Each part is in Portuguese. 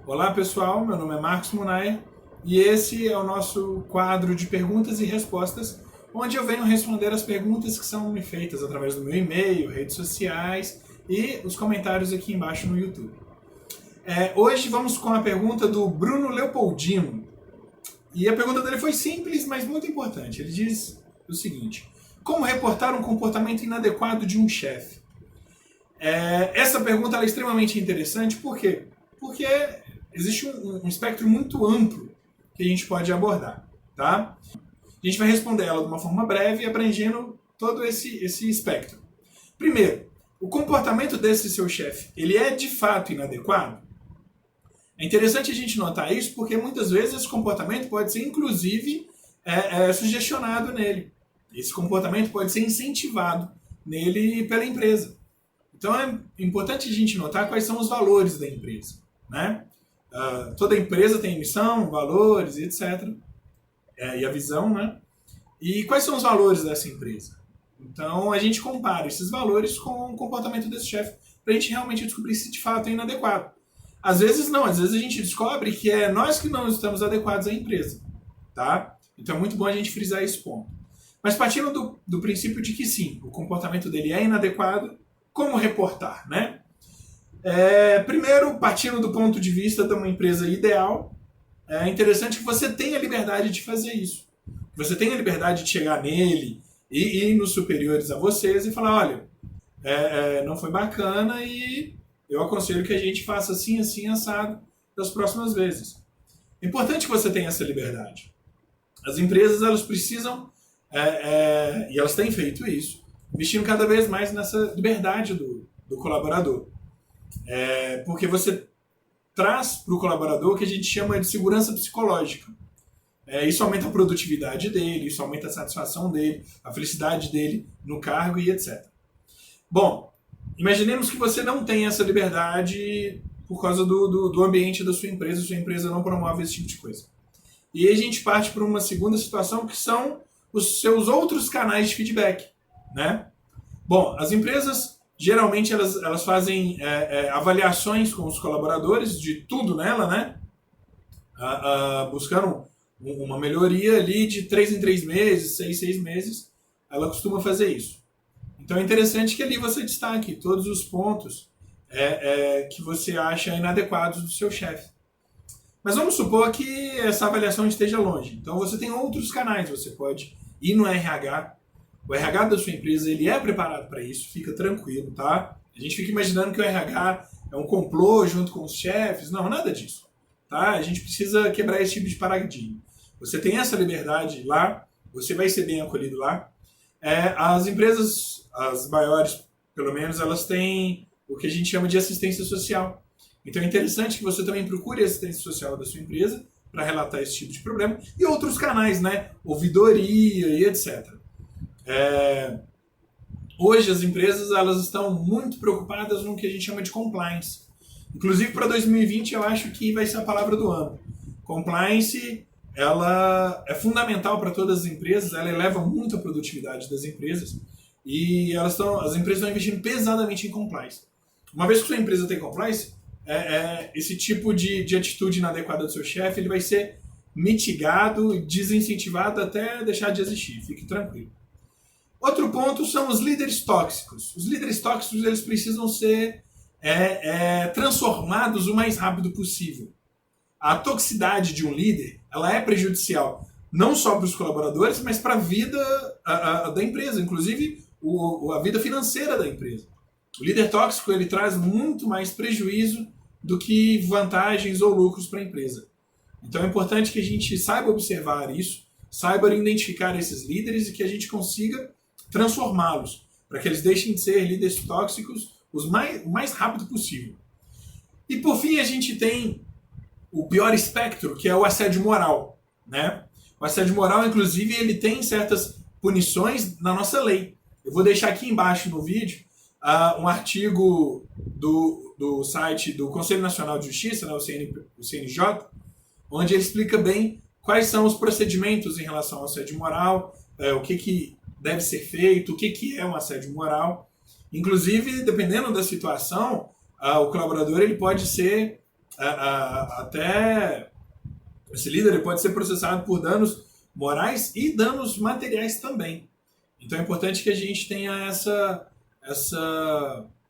Olá pessoal, meu nome é Marcos Munaia e esse é o nosso quadro de perguntas e respostas, onde eu venho responder as perguntas que são me feitas através do meu e-mail, redes sociais e os comentários aqui embaixo no YouTube. Hoje vamos com a pergunta do Bruno Leopoldino. E a pergunta dele foi simples, mas muito importante. Ele diz o seguinte: como reportar um comportamento inadequado de um chefe? Essa pergunta é extremamente interessante, por quê? Porque existe um espectro muito amplo que a gente pode abordar, tá? A gente vai responder ela de uma forma breve, abrangendo todo esse espectro. Primeiro, o comportamento desse seu chefe, ele é de fato inadequado? É interessante a gente notar isso, porque muitas vezes esse comportamento pode ser, inclusive, sugestionado nele. Esse comportamento pode ser incentivado nele pela empresa. Então é importante a gente notar quais são os valores da empresa, né? Toda empresa tem missão, valores, etc. E a visão, né? E quais são os valores dessa empresa? Então a gente compara esses valores com o comportamento desse chefe para a gente realmente descobrir se de fato é inadequado. Às vezes não, às vezes a gente descobre que é nós que não estamos adequados à empresa, tá? Então é muito bom a gente frisar esse ponto. Mas partindo do princípio de que sim, o comportamento dele é inadequado, como reportar, né? Primeiro, partindo do ponto de vista de uma empresa ideal, é interessante que você tenha a liberdade de fazer isso. Que você tenha a liberdade de chegar nele e ir nos superiores a vocês e falar, olha, não foi bacana e eu aconselho que a gente faça assim, assim, assado das próximas vezes. É importante que você tenha essa liberdade. As empresas, elas precisam, e elas têm feito isso, investindo cada vez mais nessa liberdade do colaborador. Porque você traz para o colaborador o que a gente chama de segurança psicológica. Isso aumenta a produtividade dele, isso aumenta a satisfação dele, a felicidade dele no cargo e etc. Bom, imaginemos que você não tem essa liberdade por causa do ambiente da sua empresa não promove esse tipo de coisa. E aí a gente parte para uma segunda situação que são os seus outros canais de feedback, né? Bom, as empresas geralmente elas fazem avaliações com os colaboradores de tudo nela, né? Buscando uma melhoria ali de 3 em 3 meses, 6 meses, ela costuma fazer isso. Então é interessante que ali você destaque todos os pontos que você acha inadequados do seu chefe. Mas vamos supor que essa avaliação esteja longe. Então você tem outros canais, você pode ir no RH. O RH da sua empresa ele é preparado para isso, fica tranquilo, tá? A gente fica imaginando que o RH é um complô junto com os chefes. Não, nada disso. Tá? A gente precisa quebrar esse tipo de paradigma. Você tem essa liberdade lá, você vai ser bem acolhido lá. As empresas, as maiores, pelo menos, elas têm o que a gente chama de assistência social. Então é interessante que você também procure a assistência social da sua empresa para relatar esse tipo de problema. E outros canais, né? Ouvidoria e etc. Hoje as empresas elas estão muito preocupadas no que a gente chama de compliance. Inclusive para 2020 eu acho que vai ser a palavra do ano. Compliance ela é fundamental para todas as empresas, ela eleva muito a produtividade das empresas e as empresas estão investindo pesadamente em compliance. Uma vez que sua empresa tem compliance, esse tipo de atitude inadequada do seu chefe ele vai ser mitigado, desincentivado até deixar de existir, fique tranquilo. Outro ponto são os líderes tóxicos. Os líderes tóxicos eles precisam ser transformados o mais rápido possível. A toxicidade de um líder ela é prejudicial não só para os colaboradores, mas para a vida da empresa, inclusive a vida financeira da empresa. O líder tóxico ele traz muito mais prejuízo do que vantagens ou lucros para a empresa. Então é importante que a gente saiba observar isso, saiba identificar esses líderes e que a gente consiga transformá-los, para que eles deixem de ser líderes tóxicos o mais rápido possível. E por fim a gente tem o pior espectro, que é o assédio moral, né? O assédio moral, inclusive, ele tem certas punições na nossa lei. Eu vou deixar aqui embaixo no vídeo um artigo do site do Conselho Nacional de Justiça, né, o CNJ, onde ele explica bem quais são os procedimentos em relação ao assédio moral, o que deve ser feito, o que é um assédio moral. Inclusive, dependendo da situação, o colaborador ele pode ser até esse líder ele pode ser processado por danos morais e danos materiais também. Então é importante que a gente tenha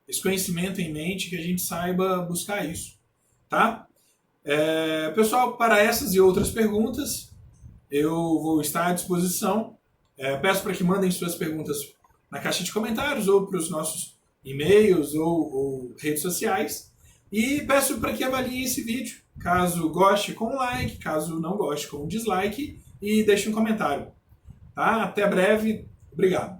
esse conhecimento em mente, que a gente saiba buscar isso, tá? Pessoal, para essas e outras perguntas, eu vou estar à disposição. Peço para que mandem suas perguntas na caixa de comentários ou para os nossos e-mails ou redes sociais. E peço para que avaliem esse vídeo. Caso goste, com like. Caso não goste, com dislike. E deixe um comentário. Tá? Até breve. Obrigado.